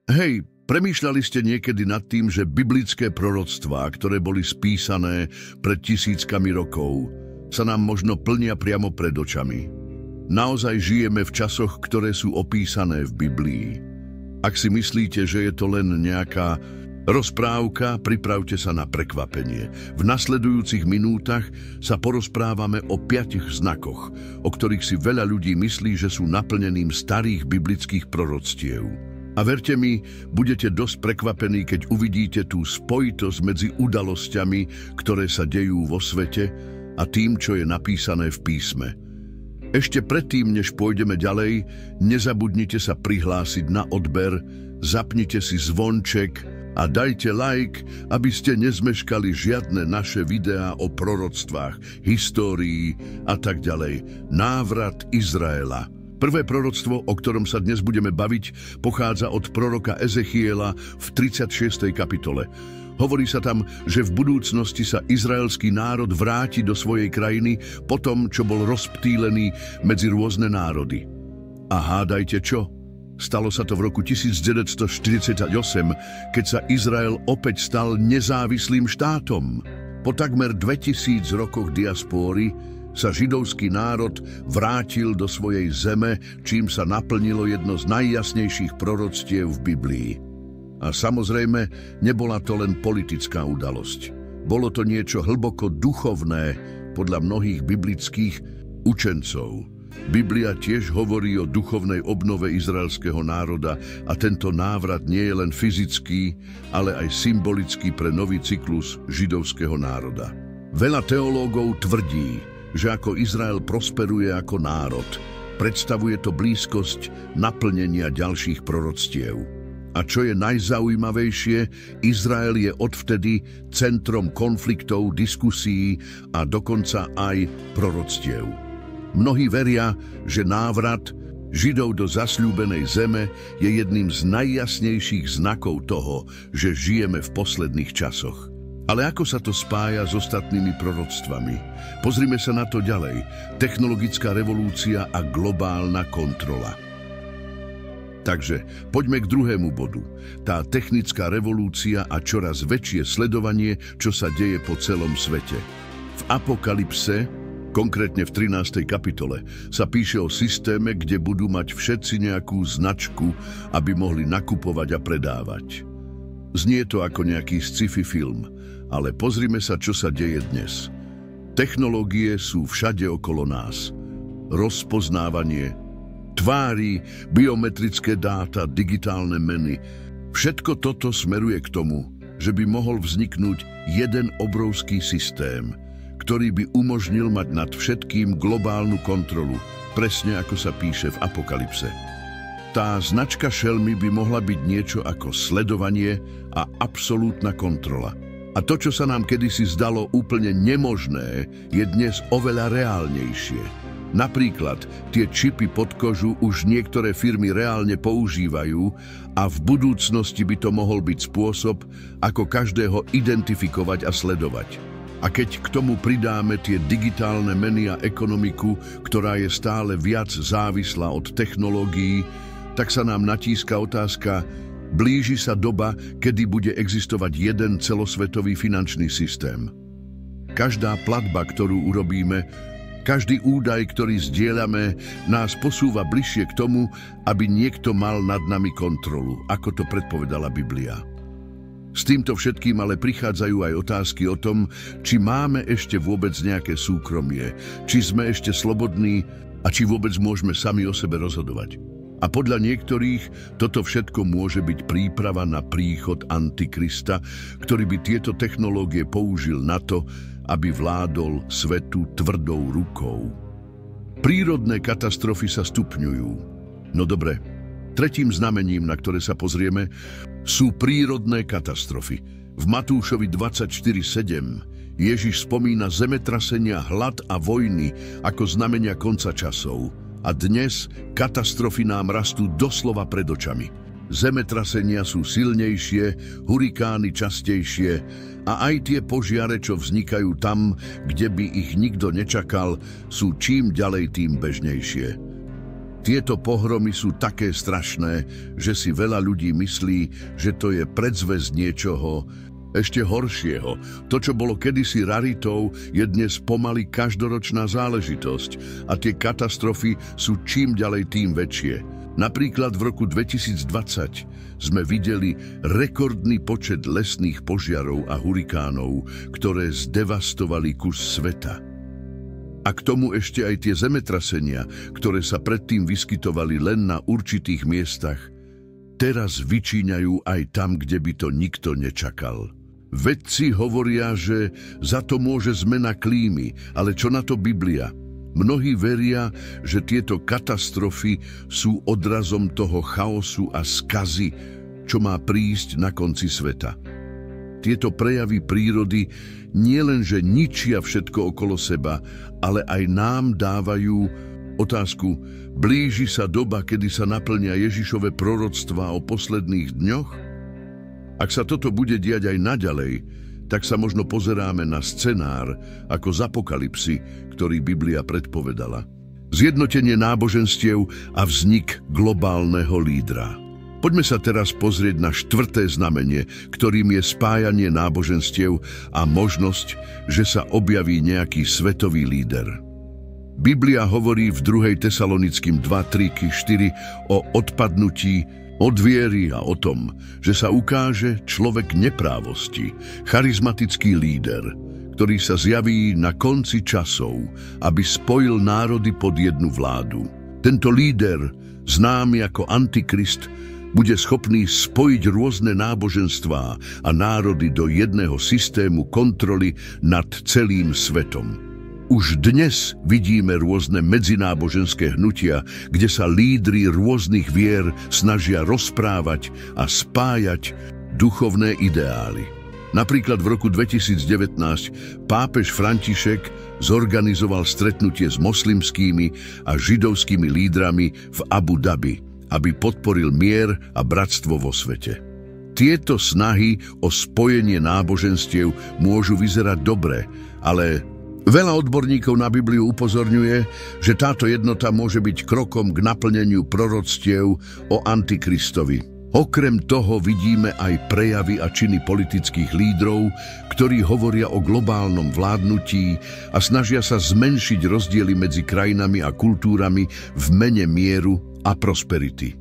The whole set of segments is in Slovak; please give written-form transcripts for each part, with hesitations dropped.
Hej, premýšľali ste niekedy nad tým, že biblické proroctvá, ktoré boli spísané pred tisíckami rokov, sa nám možno plnia priamo pred očami? Naozaj žijeme v časoch, ktoré sú opísané v Biblii. Ak si myslíte, že je to len nejaká rozprávka, pripravte sa na prekvapenie. V nasledujúcich minútach sa porozprávame o 5 znakoch, o ktorých si veľa ľudí myslí, že sú naplnením starých biblických proroctiev. A verte mi, budete dosť prekvapení, keď uvidíte tú spojitosť medzi udalosťami, ktoré sa dejú vo svete, a tým, čo je napísané v písme. Ešte predtým, než pôjdeme ďalej, nezabudnite sa prihlásiť na odber, zapnite si zvonček a dajte like, aby ste nezmeškali žiadne naše videá o proroctvách, histórii a tak ďalej. Návrat Izraela. Prvé proroctvo, o ktorom sa dnes budeme baviť, pochádza od proroka Ezechiela v 36. kapitole. Hovorí sa tam, že v budúcnosti sa izraelský národ vráti do svojej krajiny po tom, čo bol rozptýlený medzi rôzne národy. A hádajte čo? Stalo sa to v roku 1948, keď sa Izrael opäť stal nezávislým štátom. Po takmer 2000 rokoch diaspóry sa židovský národ vrátil do svojej zeme, čím sa naplnilo jedno z najjasnejších proroctiev v Biblii. A samozrejme, nebola to len politická udalosť. Bolo to niečo hlboko duchovné podľa mnohých biblických učencov. Biblia tiež hovorí o duchovnej obnove izraelského národa a tento návrat nie je len fyzický, ale aj symbolický pre nový cyklus židovského národa. Veľa teológov tvrdí, že ako Izrael prosperuje ako národ, predstavuje to blízkosť naplnenia ďalších proroctiev. A čo je najzaujímavejšie, Izrael je odvtedy centrom konfliktov, diskusí a dokonca aj proroctiev. Mnohí veria, že návrat Židov do zasľúbenej zeme je jedným z najjasnejších znakov toho, že žijeme v posledných časoch. Ale ako sa to spája s ostatnými proroctvami? Pozrime sa na to ďalej. Technologická revolúcia a globálna kontrola. Takže poďme k druhému bodu. Tá technická revolúcia a čoraz väčšie sledovanie, čo sa deje po celom svete. V Apokalypse, konkrétne v 13. kapitole, sa píše o systéme, kde budú mať všetci nejakú značku, aby mohli nakupovať a predávať. Znie to ako nejaký sci-fi film, ale pozrime sa, čo sa deje dnes. Technológie sú všade okolo nás. Rozpoznávanie tvári, biometrické dáta, digitálne meny. Všetko toto smeruje k tomu, že by mohol vzniknúť jeden obrovský systém, ktorý by umožnil mať nad všetkým globálnu kontrolu, presne ako sa píše v Apokalypse. Tá značka šelmy by mohla byť niečo ako sledovanie a absolútna kontrola. A to, čo sa nám kedysi zdalo úplne nemožné, je dnes oveľa reálnejšie. Napríklad tie čipy pod kožu už niektoré firmy reálne používajú a v budúcnosti by to mohol byť spôsob, ako každého identifikovať a sledovať. A keď k tomu pridáme tie digitálne meny a ekonomiku, ktorá je stále viac závislá od technológií, tak sa nám natíska otázka, blíži sa doba, kedy bude existovať jeden celosvetový finančný systém. Každá platba, ktorú urobíme, každý údaj, ktorý zdieľame, nás posúva bližšie k tomu, aby niekto mal nad nami kontrolu, ako to predpovedala Biblia. S týmto všetkým ale prichádzajú aj otázky o tom, či máme ešte vôbec nejaké súkromie, či sme ešte slobodní a či vôbec môžeme sami o sebe rozhodovať. A podľa niektorých toto všetko môže byť príprava na príchod Antikrista, ktorý by tieto technológie použil na to, aby vládol svetu tvrdou rukou. Prírodné katastrofy sa stupňujú. No dobre, tretím znamením, na ktoré sa pozrieme, sú prírodné katastrofy. V Matúšovi 24:7 Ježiš spomína zemetrasenia, hlad a vojny ako znamenia konca časov. A dnes katastrofy nám rastú doslova pred očami. Zemetrasenia sú silnejšie, hurikány častejšie a aj tie požiare, čo vznikajú tam, kde by ich nikto nečakal, sú čím ďalej tým bežnejšie. Tieto pohromy sú také strašné, že si veľa ľudí myslí, že to je predzvesť niečoho ešte horšieho. To, čo bolo kedysi raritou, je dnes pomaly každoročná záležitosť a tie katastrofy sú čím ďalej tým väčšie. Napríklad v roku 2020 sme videli rekordný počet lesných požiarov a hurikánov, ktoré zdevastovali kus sveta. A k tomu ešte aj tie zemetrasenia, ktoré sa predtým vyskytovali len na určitých miestach, teraz vyčíňajú aj tam, kde by to nikto nečakal. Vedci hovoria, že za to môže zmena klímy, ale čo na to Biblia? Mnohí veria, že tieto katastrofy sú odrazom toho chaosu a skazy, čo má prísť na konci sveta. Tieto prejavy prírody nielenže ničia všetko okolo seba, ale aj nám dávajú otázku: blíži sa doba, kedy sa naplnia Ježišove proroctvá o posledných dňoch? Ak sa toto bude diať aj naďalej, tak sa možno pozeráme na scenár ako z Apokalypsy, ktorý Biblia predpovedala. Zjednotenie náboženstiev a vznik globálneho lídra. Poďme sa teraz pozrieť na 4. znamenie, ktorým je spájanie náboženstiev a možnosť, že sa objaví nejaký svetový líder. Biblia hovorí v 2. Tesalonickým 2:3-4 o odpadnutí od viery a o tom, že sa ukáže človek neprávosti, charizmatický líder, ktorý sa zjaví na konci časov, aby spojil národy pod jednu vládu. Tento líder, známy ako Antikrist, bude schopný spojiť rôzne náboženstvá a národy do jedného systému kontroly nad celým svetom. Už dnes vidíme rôzne medzináboženské hnutia, kde sa lídri rôznych vier snažia rozprávať a spájať duchovné ideály. Napríklad v roku 2019 pápež František zorganizoval stretnutie s moslimskými a židovskými lídrami v Abu Dhabi, aby podporil mier a bratstvo vo svete. Tieto snahy o spojenie náboženstiev môžu vyzerať dobre, ale veľa odborníkov na Bibliu upozorňuje, že táto jednota môže byť krokom k naplneniu proroctiev o Antikristovi. Okrem toho vidíme aj prejavy a činy politických lídrov, ktorí hovoria o globálnom vládnutí a snažia sa zmenšiť rozdiely medzi krajinami a kultúrami v mene mieru a prosperity.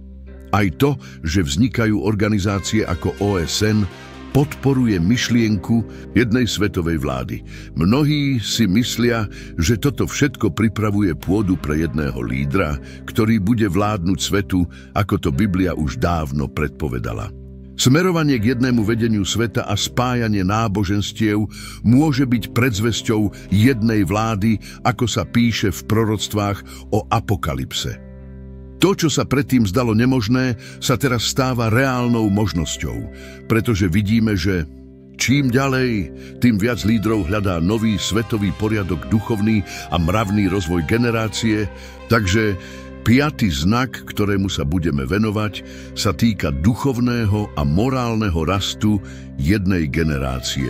Aj to, že vznikajú organizácie ako OSN, podporuje myšlienku jednej svetovej vlády. Mnohí si myslia, že toto všetko pripravuje pôdu pre jedného lídra, ktorý bude vládnuť svetu, ako to Biblia už dávno predpovedala. Smerovanie k jednému vedeniu sveta a spájanie náboženstiev môže byť predzvesťou jednej vlády, ako sa píše v proroctvách o Apokalypse. To, čo sa predtým zdalo nemožné, sa teraz stáva reálnou možnosťou, pretože vidíme, že čím ďalej, tým viac lídrov hľadá nový svetový poriadok, duchovný a mravný rozvoj generácie, takže 5. znak, ktorému sa budeme venovať, sa týka duchovného a morálneho rastu jednej generácie,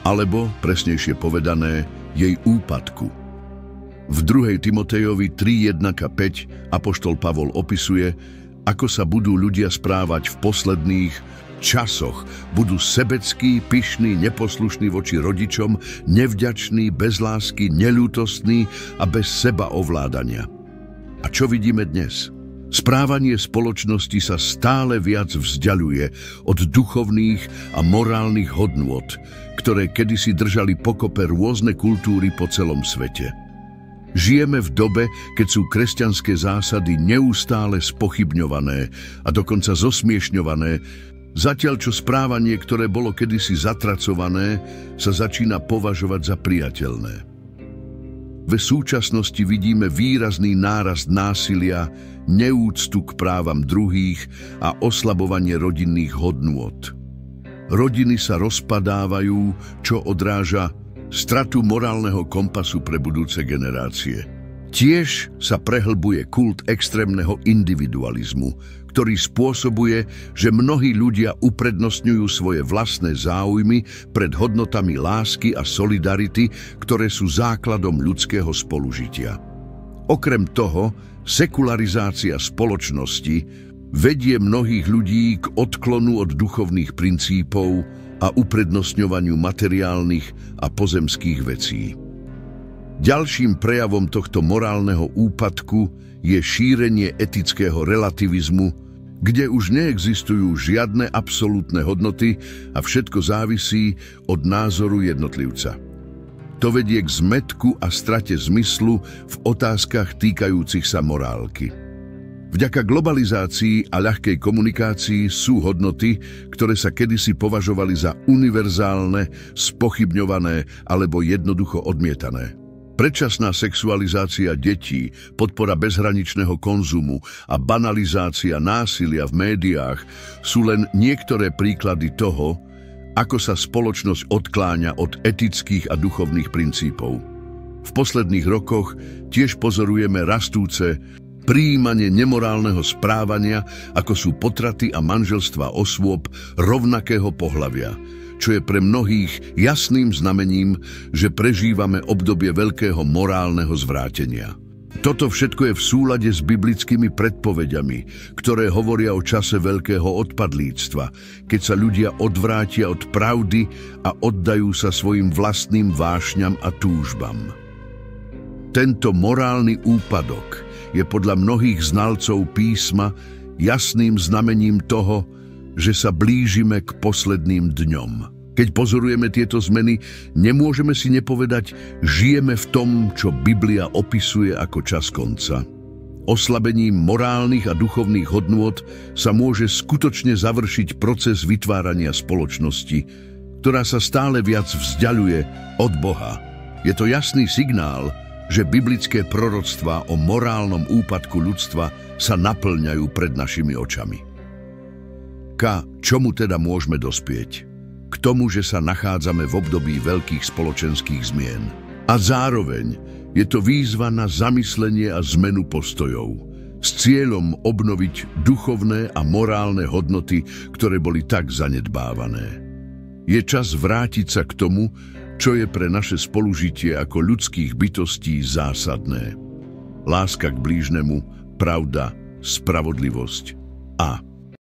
alebo, presnejšie povedané, jej úpadku. V 2. Timotejovi 3:1-5 apoštol Pavol opisuje, ako sa budú ľudia správať v posledných časoch. Budú sebeckí, pyšní, neposlušní voči rodičom, nevďační, bez lásky, neľútostní a bez seba ovládania. A čo vidíme dnes? Správanie spoločnosti sa stále viac vzdialuje od duchovných a morálnych hodnôt, ktoré kedysi držali pokope rôzne kultúry po celom svete. Žijeme v dobe, keď sú kresťanské zásady neustále spochybňované a dokonca zosmiešňované, zatiaľ čo správanie, ktoré bolo kedysi zatracované, sa začína považovať za priateľné. V súčasnosti vidíme výrazný nárast násilia, neúctu k právam druhých a oslabovanie rodinných hodnôt. Rodiny sa rozpadávajú, čo odráža stratu morálneho kompasu pre budúce generácie. Tiež sa prehlbuje kult extrémneho individualizmu, ktorý spôsobuje, že mnohí ľudia uprednostňujú svoje vlastné záujmy pred hodnotami lásky a solidarity, ktoré sú základom ľudského spolužitia. Okrem toho, Sekularizácia spoločnosti vedie mnohých ľudí k odklonu od duchovných princípov a uprednostňovaniu materiálnych a pozemských vecí. Ďalším prejavom tohto morálneho úpadku je šírenie etického relativizmu, kde už neexistujú žiadne absolútne hodnoty a všetko závisí od názoru jednotlivca. To vedie k zmätku a strate zmyslu v otázkach týkajúcich sa morálky. Vďaka globalizácii a ľahkej komunikácii sú hodnoty, ktoré sa kedysi považovali za univerzálne, spochybňované alebo jednoducho odmietané. Predčasná sexualizácia detí, podpora bezhraničného konzumu a banalizácia násilia v médiách sú len niektoré príklady toho, ako sa spoločnosť odkláňa od etických a duchovných princípov. V posledných rokoch tiež pozorujeme rastúce prijímanie nemorálneho správania, ako sú potraty a manželstvá osôb rovnakého pohlavia, čo je pre mnohých jasným znamením, že prežívame obdobie veľkého morálneho zvrátenia. Toto všetko je v súlade s biblickými predpovediami, ktoré hovoria o čase veľkého odpadlíctva, keď sa ľudia odvrátia od pravdy a oddajú sa svojim vlastným vášňam a túžbam. Tento morálny úpadok je podľa mnohých znalcov písma jasným znamením toho, že sa blížime k posledným dňom. Keď pozorujeme tieto zmeny, nemôžeme si nepovedať, žijeme v tom, čo Biblia opisuje ako čas konca. Oslabením morálnych a duchovných hodnôt sa môže skutočne završiť proces vytvárania spoločnosti, ktorá sa stále viac vzdialuje od Boha. Je to jasný signál, že biblické proroctvá o morálnom úpadku ľudstva sa naplňajú pred našimi očami. K čomu teda môžeme dospieť? K tomu, že sa nachádzame v období veľkých spoločenských zmien. A zároveň je to výzva na zamyslenie a zmenu postojov s cieľom obnoviť duchovné a morálne hodnoty, ktoré boli tak zanedbávané. Je čas vrátiť sa k tomu, čo je pre naše spolužitie ako ľudských bytostí zásadné. Láska k blížnemu, pravda, spravodlivosť a